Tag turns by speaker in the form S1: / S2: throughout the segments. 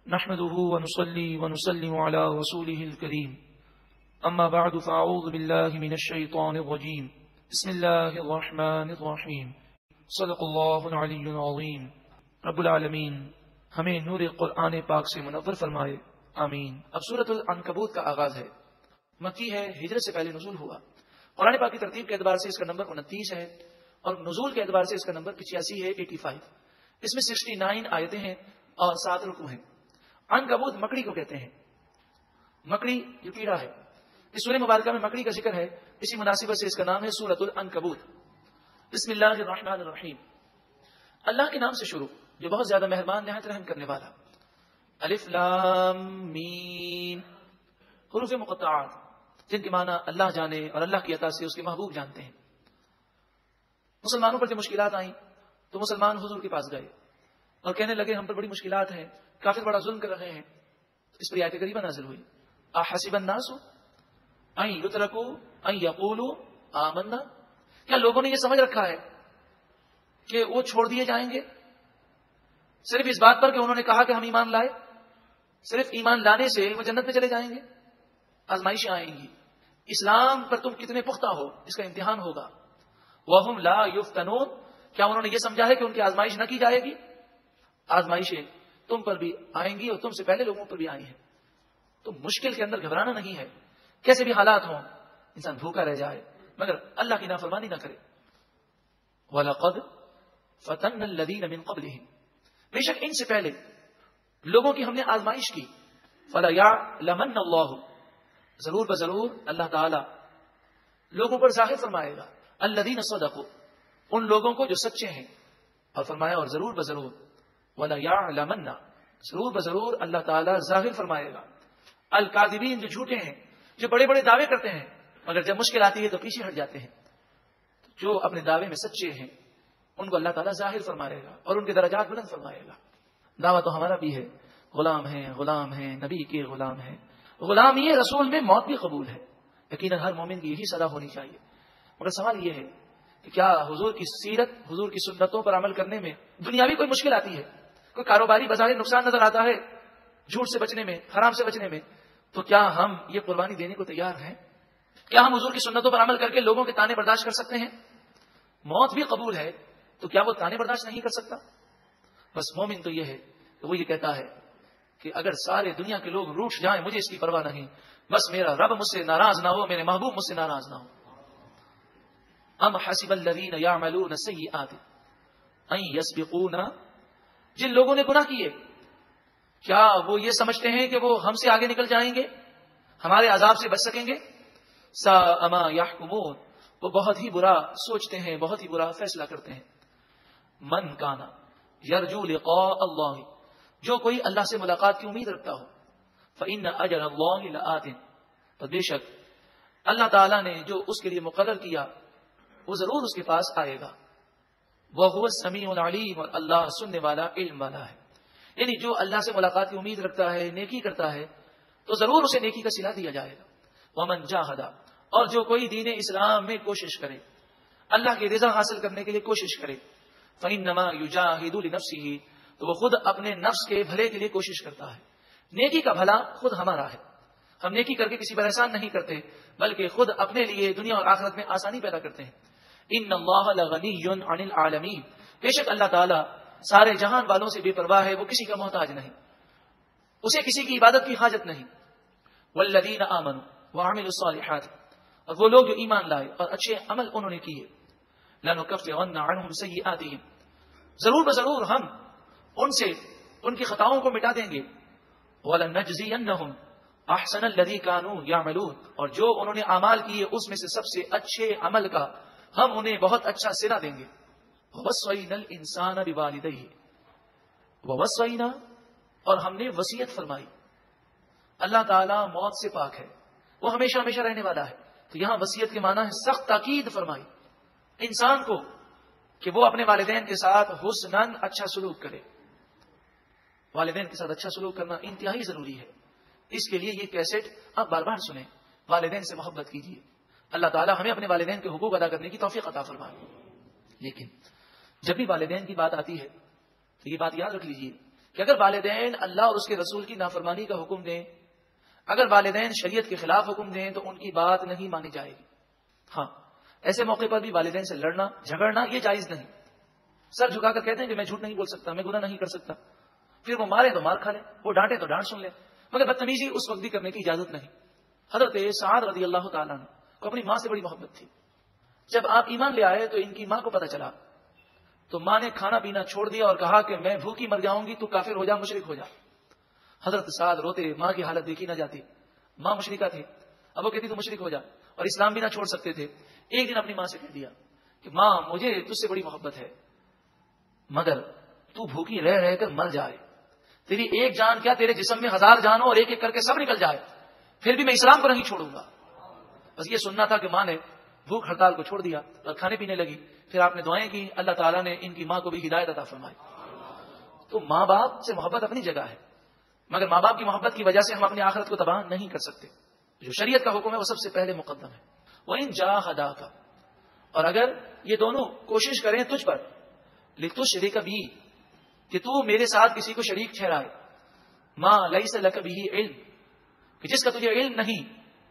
S1: نحمده ونصلي ونسلم على رسوله الكريم اما بعد فاعوذ بالله من الشيطان الرجيم بسم الله الرحمن الرحیم صدق اللہ العلی العظیم. رب العالمین ہمیں نور قرآن پاک سے منور فرمائے، آمین. اب سورۃ العنکبوت کا آغاز ہے، مکی ہے، ہجرت سے پہلے نزول ہوا. قرآن پاک کی ترتیب کے اعتبار سے اس کا نمبر 29 ہے اور نزول کے اعتبار سے اس کا نمبر 85 ہے، 85. اس میں 69 آیتیں ہیں اور 7 رکوع ہیں. عنکبوت مکڑی کو کہتے ہیں، مکڑی جو کیڑا ہے. اس سورہ مبارکہ میں مکڑی کا ذکر ہے، اسی مناسبت سے اس کا نام ہے سورۃ العنکبوت. بسم اللہ الرحمن الرحیم، اللہ کے نام سے شروع جو بہت زیادہ مہربان نہایت رحم کرنے والا. الف لام میم، حروف مقطعات جن کے معنی اللہ جانے اور اللہ کی عطا سے اس کے محبوب جانتے ہیں. مسلمانوں پر جو مشکلات آئیں تو مسلمان حضور کے پاس گئے اور کہنے لگے ہم پر بڑی مشکلات ہیں، کافر بڑا ظلم کر رہے ہیں. اس پر آیت کریمہ نازل ہوئی، احسب الناس ان یترکوا ان یقولوا آمنا، کیا لوگوں نے یہ سمجھ رکھا ہے کہ وہ چھوڑ دیے جائیں گے صرف اس بات پر کہ انہوں نے کہا کہ ہم ایمان لائے؟ صرف ایمان لانے سے وہ جنت میں چلے جائیں گے؟ آزمائشیں آئیں گی. اسلام پر تم کتنے پختہ ہو اس کا امتحان ہوگا. وَهُمْ لَا يُفْتَنُونَ، کیا انہوں نے یہ سمجھا ہے کہ ان کی آزمائش نہ کی جائے گی؟ آزمائشیں تم پر بھی آئیں گی اور تم سے پہلے لوگوں پر بھی آئی ہیں. تو مشکل کے اندر گھبرانا نہیں ہے، کیسے بھی حالات ہوں انسان بھوکا رہ جائے مگر اللہ کی نافرمانی نہ کرے. وَلَقَدْ فَتَنَّ الَّذِينَ مِن قَبْلِهِمْ، بے شک ان سے پہلے لوگوں کی ہم نے آزمائش کی. فَلَيَعْلَمَنَّ اللَّهُ، ضرور بضرور اللہ تعالی لوگوں پر ظاہر فرمائے گا. الذین صدقوا، ان لوگوں کو جو سچے ہیں. اور فرمایا اور ضرور بضرور وَلَيَعْلَمَنَّ، ضرور بضرور اللہ تعالی ظاہر فرمائے گا الکاذبین، جو جھوٹے ہیں، جو بڑے بڑے دعوے کرتے ہیں مگر جب مشکل آتی ہے تو پیچھے ہٹ جاتے ہیں. جو اپنے دعوے میں سچے ہیں ان کو اللہ تعالیٰ ظاہر فرمائے گا اور ان کے درجات بلند فرمائے گا. دعویٰ تو ہمارا بھی ہے، غلام ہیں نبی کے غلام ہیں. غلام یہ رسول میں موت بھی قبول ہے، یقیناً ہر مومن کی یہی صدا ہونی چاہیے. مگر سوال یہ ہے کہ کیا حضور کی سیرت، حضور کی سنتوں پر عمل کرنے میں دنیاوی کوئی مشکل آتی ہے، کوئی کاروباری بظاہر نقصان نظر آتا ہے جھوٹ سے بچنے میں، حرام سے بچنے میں، تو کیا ہم یہ قربانی دینے کو تیار ہیں؟ کیا ہم حضور کی سنتوں پر عمل کر کے لوگوں کے تانے برداشت کر سکتے ہیں؟ موت بھی قبول ہے تو کیا وہ تانے برداشت نہیں کر سکتا؟ بس مومن تو یہ ہے کہ وہ یہ کہتا ہے کہ اگر سارے دنیا کے لوگ روٹھ جائیں مجھے اس کی پرواہ نہیں، بس میرا رب مجھ سے ناراض نہ ہو، میرے محبوب مجھ سے ناراض نہ ہو. ام حسب الذین یعملون السیئات ان یسبقونا، جن لوگوں نے گناہ کیے کیا وہ یہ سمجھتے ہیں کہ وہ ہم سے آگے نکل جائیں گے، ہمارے عذاب سے بچ سکیں گے؟ ساء ما یحکمون، وہ بہت ہی برا سوچتے ہیں، بہت ہی برا فیصلہ کرتے ہیں. من کانا یرجو لقاء اللہ، جو کوئی اللہ سے ملاقات کی امید رکھتا ہو. فإن اجر اللہ لآت، تو بے شک اللہ تعالیٰ نے جو اس کے لیے مقرر کیا وہ ضرور اس کے پاس آئے گا. وَهُوَ السَّمِيعُ الْعَلِيمُ، اور اللہ سننے والا، علم والا ہے. یعنی جو اللہ سے ملاقات کی امید رکھتا ہے، نیکی کرتا ہے تو ضرور اسے نیکی کا صلہ دیا جائے گا. وَمَنْ جَاهَدَ، اور جو کوئی دین اسلام میں کوشش کرے، اللہ کی رضا حاصل کرنے کے لیے کوشش کرے. فَإِنَّمَا يُجَاهِدُ لِنَفْسِهِ، تو وہ خود اپنے نفس کے بھلے کے لیے کوشش کرتا ہے. نیکی کا بھلا خود ہمارا ہے، ہم نیکی کر کے کسی پر احسان نہیں کرتے بلکہ خود اپنے لیے دنیا اور آخرت میں آسانی پیدا کرتے ہیں. ان اللہ لغنی عن العالمین، بے شک اللہ تعالی سارے جہان والوں سے بے پرواہ ہے، وہ کسی کا محتاج نہیں، اسے کسی کی عبادت کی حاجت نہیں. والذین آمنوا وعملوا الصالحات، اور وہ لوگ جو ایمان لائے اور اچھے عمل انہوں نے کیے. لنکفرن عنہم سیئاتہم، ضرور بضرور ہم ان سے ان کی خطاؤں کو مٹا دیں گے. ولنجزینہم احسن الذی کانوا یعملون، اور جو انہوں نے اعمال کیے اس میں سے سب سے اچھے عمل کا ہم انہیں بہت اچھا صلہ دیں گے. وَوَصَّيْنَا الْإِنسَانَ بِوَالِدَيْهِ، وَوَصَّيْنَا، اور ہم نے وصیت فرمائی. اللہ تعالیٰ موت سے پاک ہے، وہ ہمیشہ ہمیشہ رہنے والا ہے. تو یہاں وصیت کے معنی ہے سخت تاکید فرمائی انسان کو کہ وہ اپنے والدین کے ساتھ حسناً اچھا سلوک کرے. والدین کے ساتھ اچھا سلوک کرنا انتہائی ضروری ہے. اس کے لیے یہ کیسٹ آپ بار بار سنیں، والدین سے محبت کیجیے. اللہ تعالیٰ ہمیں اپنے والدین کے حقوق ادا کرنے کی توفیق عطا فرمائے. لیکن جب بھی والدین کی بات آتی ہے تو یہ بات یاد رکھ لیجیے کہ اگر والدین اللہ اور اس کے رسول کی نافرمانی کا حکم دیں، اگر والدین شریعت کے خلاف حکم دیں تو ان کی بات نہیں مانی جائے گی. ہاں، ایسے موقع پر بھی والدین سے لڑنا جھگڑنا یہ جائز نہیں. سر جھکا کر کہتے ہیں کہ میں جھوٹ نہیں بول سکتا، میں گناہ نہیں کر سکتا، پھر وہ مارے تو مار کھا لے، وہ ڈانٹے تو ڈانٹ سن لے، مگر بدتمیزی اس وقت بھی کرنے کی اجازت نہیں. حضرت سعد رضی اللہ تعالیٰ عنہ کو اپنی ماں سے بڑی محبت تھی. جب آپ ایمان لے آئے تو ان کی ماں کو پتہ چلا، تو ماں نے کھانا پینا چھوڑ دیا اور کہا کہ میں بھوکی مر جاؤں گی، تو کافر ہو جا، مشرک ہو جا. حضرت سعد روتے، ماں کی حالت دیکھی نہ جاتی، ماں مشرکہ تھی. اب وہ کہتی تو مشرک ہو جا، اور اسلام بھی نہ چھوڑ سکتے تھے. ایک دن اپنی ماں سے کہہ دیا کہ ماں مجھے تجھ سے بڑی محبت ہے، مگر تو بھوکی رہ رہ کر مر جائے، تیری ایک جان کیا تیرے جسم میں 1000 جان ہو اور ایک ایک کر کے سب نکل جائے، پھر بھی میں اسلام کو نہیں چھوڑوں گا. بس یہ سننا تھا کہ ماں نے بھوک ہڑتال کو چھوڑ دیا اور کھانے پینے لگی. پھر آپ نے دعائیں کی، اللہ تعالیٰ نے ان کی ماں کو بھی ہدایت عطا فرمائی. تو ماں باپ سے محبت اپنی جگہ ہے، مگر ماں باپ کی محبت کی وجہ سے ہم اپنی آخرت کو تباہ نہیں کر سکتے. جو شریعت کا حکم ہے وہ سب سے پہلے مقدم ہے. وہ ان جاہداک، اور اگر یہ دونوں کوشش کریں تجھ پر، لتشرک بھی، کہ تو میرے ساتھ کسی کو شریک ٹھہرائے، ما لیس لک بہ علم، کہ جس کا تجھے علم نہیں،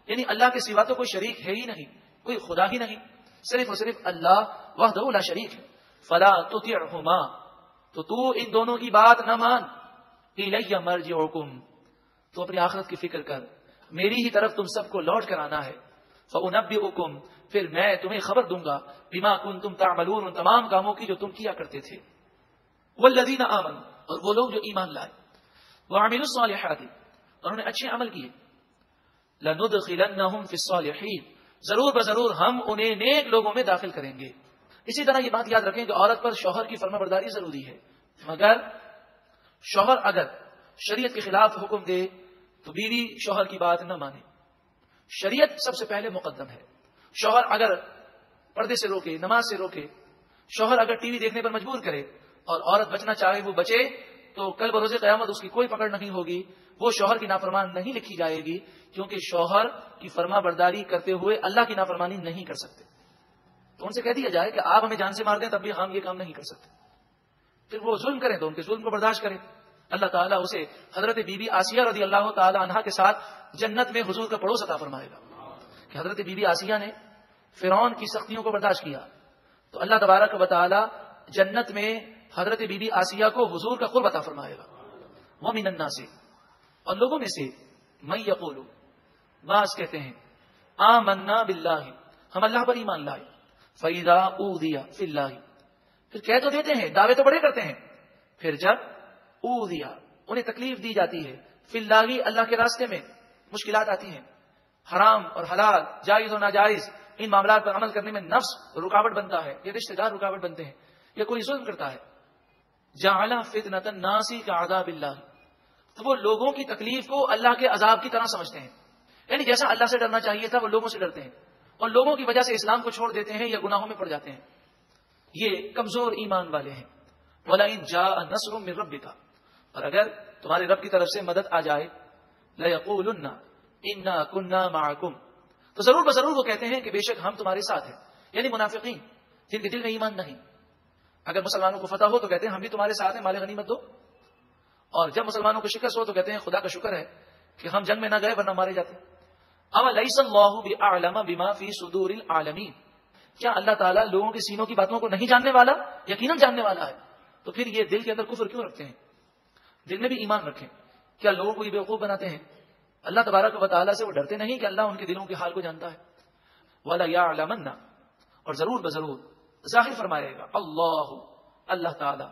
S1: یعنی اللہ کے سوا تو کوئی شریک ہے ہی نہیں، کوئی خدا ہی نہیں، صرف اور صرف اللہ وحدہ لا شریک ہے. فلا تطعہما، تو تو ان دونوں کی بات نہ مان. الی مرجعکم، تو اپنی آخرت کی فکر کر، میری ہی طرف تم سب کو لوٹ کر آنا ہے. فانبئکم، پھر میں تمہیں خبر دوں گا، بما کنتم تعملون، ان تمام کاموں کی جو تم کیا کرتے تھے. والذین آمنوا، اور وہ لوگ جو ایمان لائے، وعملوا الصالحات، اور انہوں نے اچھے عمل کیے، لندخلنہم فی الصالحین، ضرور بضرور ہم انہیں نیک لوگوں میں داخل کریں گے. اسی طرح یہ بات یاد رکھیں کہ عورت پر شوہر کی فرما برداری ضروری ہے، مگر شوہر اگر شریعت کے خلاف حکم دے تو بیوی شوہر کی بات نہ مانے. شریعت سب سے پہلے مقدم ہے. شوہر اگر پردے سے روکے، نماز سے روکے، شوہر اگر ٹی وی دیکھنے پر مجبور کرے اور عورت بچنا چاہے وہ بچے، تو کل بروز قیامت اس کی کوئی پکڑ نہیں ہوگی، وہ شوہر کی نافرمان نہیں لکھی جائے گی، کیونکہ شوہر کی فرما برداری کرتے ہوئے اللہ کی نافرمانی نہیں کر سکتے. تو ان سے کہہ دیا جائے کہ آپ ہمیں جان سے مار دیں تب بھی ہم یہ کام نہیں کر سکتے. پھر وہ ظلم کریں تو ان کے ظلم کو برداشت کریں. اللہ تعالیٰ اسے حضرت بی بی آسیہ رضی اللہ تعالی عنہا کے ساتھ جنت میں حضور کا پڑوس عطا فرمائے گا کہ حضرت بی بی آسیہ نے فرعون کی سختیوں کو برداشت کیا، تو اللہ تبارک و تعالی جنت میں حضرت بی بی آسیہ کو حضور کا قرب عطا فرمائے گا. ومن الناس، اور لوگوں میں سے، من یقول، بعض کہتے ہیں، آمنا باللہ، ہم اللہ پر ایمان لائے، فإذا اوذی فی اللہ، پھر کہہ تو دیتے ہیں، دعوے تو بڑے کرتے ہیں، پھر جب اوذی، انہیں تکلیف دی جاتی ہے، فی اللہ، اللہ کے راستے میں مشکلات آتی ہیں، حرام اور حلال، جائز اور ناجائز، ان معاملات پر عمل کرنے میں نفس رکاوٹ بنتا ہے، یہ رشتہ دار رکاوٹ بنتے ہیں، یا کوئی ظلم کرتا ہے، جعل فتنة الناس كعذاب اللہ، تو وہ لوگوں کی تکلیف کو اللہ کے عذاب کی طرح سمجھتے ہیں. یعنی جیسا اللہ سے ڈرنا چاہیے تھا وہ لوگوں سے ڈرتے ہیں، اور لوگوں کی وجہ سے اسلام کو چھوڑ دیتے ہیں یا گناہوں میں پڑ جاتے ہیں. یہ کمزور ایمان والے ہیں. وَلَئِن جَاءَ نَصْرٌ مِّن رَبِّكَ، اور اگر تمہاری رب کی طرف سے مدد آ جائے، لَيَقُولُنَّ إِنَّا كُنَّا مَعَكُمْ، تو ضرور بضرور وہ کہتے ہیں کہ بے شک ہم تمہارے ساتھ ہیں. یعنی منافقین جن کے دل میں ایمان نہیں، اگر مسلمانوں کو فتح ہو تو کہتے ہیں ہم بھی تمہارے ساتھ ہیں، مال غنیمت دو، اور جب مسلمانوں کو شکست ہو تو کہتے ہیں خدا کا شکر ہے کہ ہم جنگ میں نہ گئے ورنہ مارے جاتے. اَوَلَيْسَ اللَّهُ بِأَعْلَمَ بِمَا فِي صُدُورِ الْعَالَمِينَ، کیا اللہ تعالیٰ لوگوں کے سینوں کی باتوں کو نہیں جاننے والا؟ یقیناً جاننے والا ہے. تو پھر یہ دل کے اندر کفر کیوں رکھتے ہیں؟ دل میں بھی ایمان رکھیں. کیا لوگوں کو یہ بیوقوف بناتے ہیں؟ اللہ تبارک و تعالیٰ سے وہ ڈرتے نہیں کہ اللہ ان کے دلوں کے حال کو جانتا ہے. وَلَيَعْلَمَنَّ، اور ضرور بضرور ظاہر فرمائے گا اللہ تعالیٰ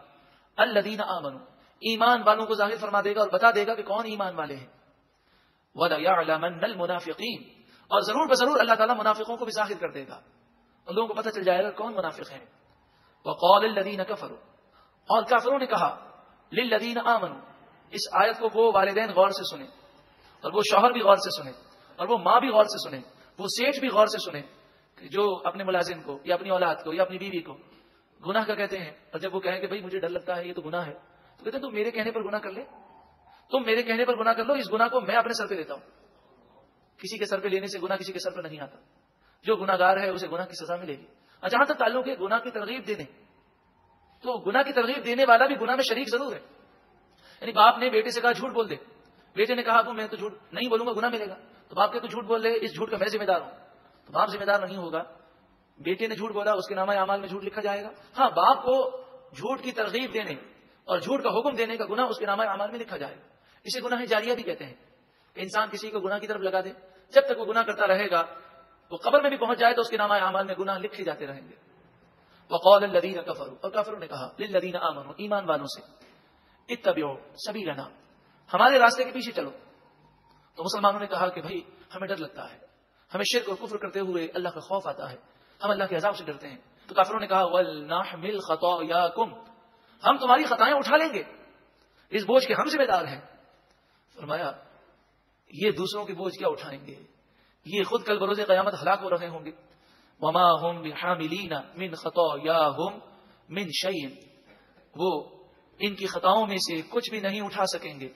S1: الذین آمنوا، ایمان والوں کو ظاہر فرما دے گا اور بتا دے گا کہ کون ایمان والے ہیں. وَلَيَعْلَمَنَّ الْمُنَافِقِينَ، اور ضرور بضرور اللہ تعالیٰ منافقوں کو بھی ظاہر کر دے گا، اور لوگوں کو پتہ چل جائے گا کون منافق ہیں. وَقَالَ الَّذِينَ كَفَرُوا، اور کافروں نے کہا، لِلَّذِينَ آمَنُوا، اس آیت کو وہ والدین غور سے سنیں، اور وہ شوہر بھی غور سے سنیں، اور وہ ماں بھی غور سے سنیں، وہ سیٹھ بھی غور سے سنیں، کہ جو اپنے ملازم کو یا اپنی اولاد کو یا اپنی بیوی کو گناہ کا کہتے ہیں، اور جب وہ کہیں کہ بھائی مجھے ڈر لگتا ہے یہ تو گناہ ہے، تو کہتے ہیں تم میرے کہنے پر گناہ کر لے، تم میرے کہنے پر گناہ کر لو، اس گناہ کو میں اپنے سر پہ لیتا ہوں. کسی کے سر پہ لینے سے گناہ کسی کے سر پہ نہیں آتا. جو گناہ گار ہے اسے گناہ کی سزا ملے گی. جہاں تک تعلق ہے گناہ کی ترغیب دینے، تو گناہ کی ترغیب دینے والا بھی گناہ میں شریک ضرور ہے. یعنی باپ نے بیٹے سے کہا جھوٹ بول دے، بیٹے نے کہا میں تو جھوٹ نہیں بولوں گا، گناہ ملے گا، تو باپ کہ تو جھوٹ بول دے، اس جھوٹ کا میں ذمہ دار ہوں، تو باپ ذمہ دار نہیں ہوگا. بیٹے نے جھوٹ بولا، اس کے نامہ اعمال میں جھوٹ لکھا جائے گا. ہاں، باپ کو جھوٹ کی ترغیب دینے اور جھوٹ کا حکم دینے کا گناہ اس کے نامہ اعمال میں لکھا جائے گا. اسے گناہ جاریہ بھی کہتے ہیں کہ انسان کسی کو گناہ کی طرف لگا دے، جب تک وہ گناہ کرتا رہے گا وہ قبر میں بھی پہنچ جائے تو اس کے نامہ اعمال میں گناہ لکھے جاتے رہیں گے. وقال الذین کفروا، اور کافروں نے کہا للذین آمنوا، ایمان والوں سے، اتبعوا سبیلنا، ہمارے راستے کے پیچھے چلو. تو مسلمانوں نے کہا کہ بھائی ہمیں ڈر لگتا ہے، ہمیں شرک اور کفر کرتے ہوئے اللہ کا خوف آتا ہے، ہم اللہ کے عذاب سے ڈرتے ہیں. تو کافروں نے کہا وَلْنَحْمِلْ خَطَايَاكُمْ، ہم تمہاری خطائیں اٹھا لیں گے، اس بوجھ کے ہم ذمہ دار ہیں. فرمایا یہ دوسروں کے بوجھ کیا اٹھائیں گے، یہ خود کل بروز قیامت ہلاک ہو رہے ہوں گے. وما هم بحاملین من خطاياهم من شيء، وہ ان کی خطاؤں میں سے کچھ بھی نہیں اٹھا سکیں گے،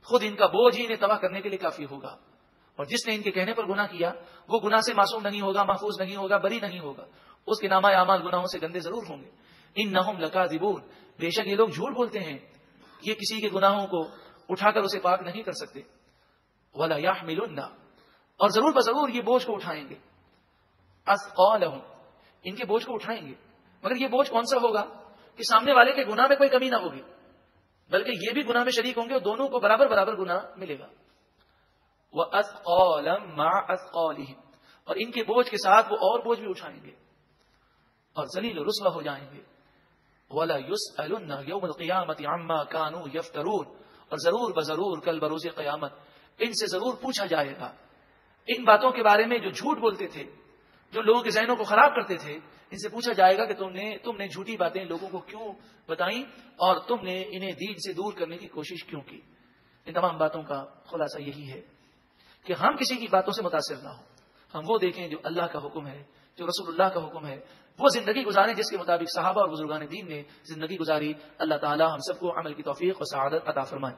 S1: خود ان کا بوجھ ہی انہیں تباہ کرنے کے لیے کافی ہوگا. اور جس نے ان کے کہنے پر گناہ کیا وہ گناہ سے معصوم نہیں ہوگا، محفوظ نہیں ہوگا، بری نہیں ہوگا، اس کے نامہ اعمال گناہوں سے گندے ضرور ہوں گے. انہم لکاذبون، بے شک یہ لوگ جھوٹ بولتے ہیں، یہ کسی کے گناہوں کو اٹھا کر اسے پاک نہیں کر سکتے. ولا یحملن، اور ضرور بضرور یہ بوجھ کو اٹھائیں گے. اثقالہم، ان کے بوجھ کو اٹھائیں گے، مگر یہ بوجھ کون سا ہوگا کہ سامنے والے کے گناہ میں کوئی کمی نہ ہوگی، بلکہ یہ بھی گناہ میں شریک ہوں گے اور دونوں کو برابر برابر گناہ ملے گا. وَأَثْقَالًا مَعَ أَثْقَالِهِمْ، اور ان کے بوجھ کے ساتھ وہ اور بوجھ بھی اٹھائیں گے اور ذلیل و رسوا ہو جائیں گے. وَلَا يُسْأَلُنَّ يَوْمَ الْقِيَامَةِ عَمَّا كَانُوا يَفْتَرُونَ، اور ضرور بضرور کل بروز قیامت ان سے ضرور پوچھا جائے گا ان باتوں کے بارے میں جو جھوٹ بولتے تھے، جو لوگوں کے ذہنوں کو خراب کرتے تھے. ان سے پوچھا جائے گا کہ تم نے جھوٹی باتیں لوگوں کو کیوں بتائیں اور تم نے انہیں دین سے دور کرنے کی کوشش کیوں کی. ان تمام باتوں کا خلاصہ یہی ہے کہ ہم کسی کی باتوں سے متاثر نہ ہوں، ہم وہ دیکھیں جو اللہ کا حکم ہے، جو رسول اللہ کا حکم ہے، وہ زندگی گزاریں جس کے مطابق صحابہ اور بزرگان دین نے زندگی گزاری. اللہ تعالی ہم سب کو عمل کی توفیق و سعادت عطا فرمائے.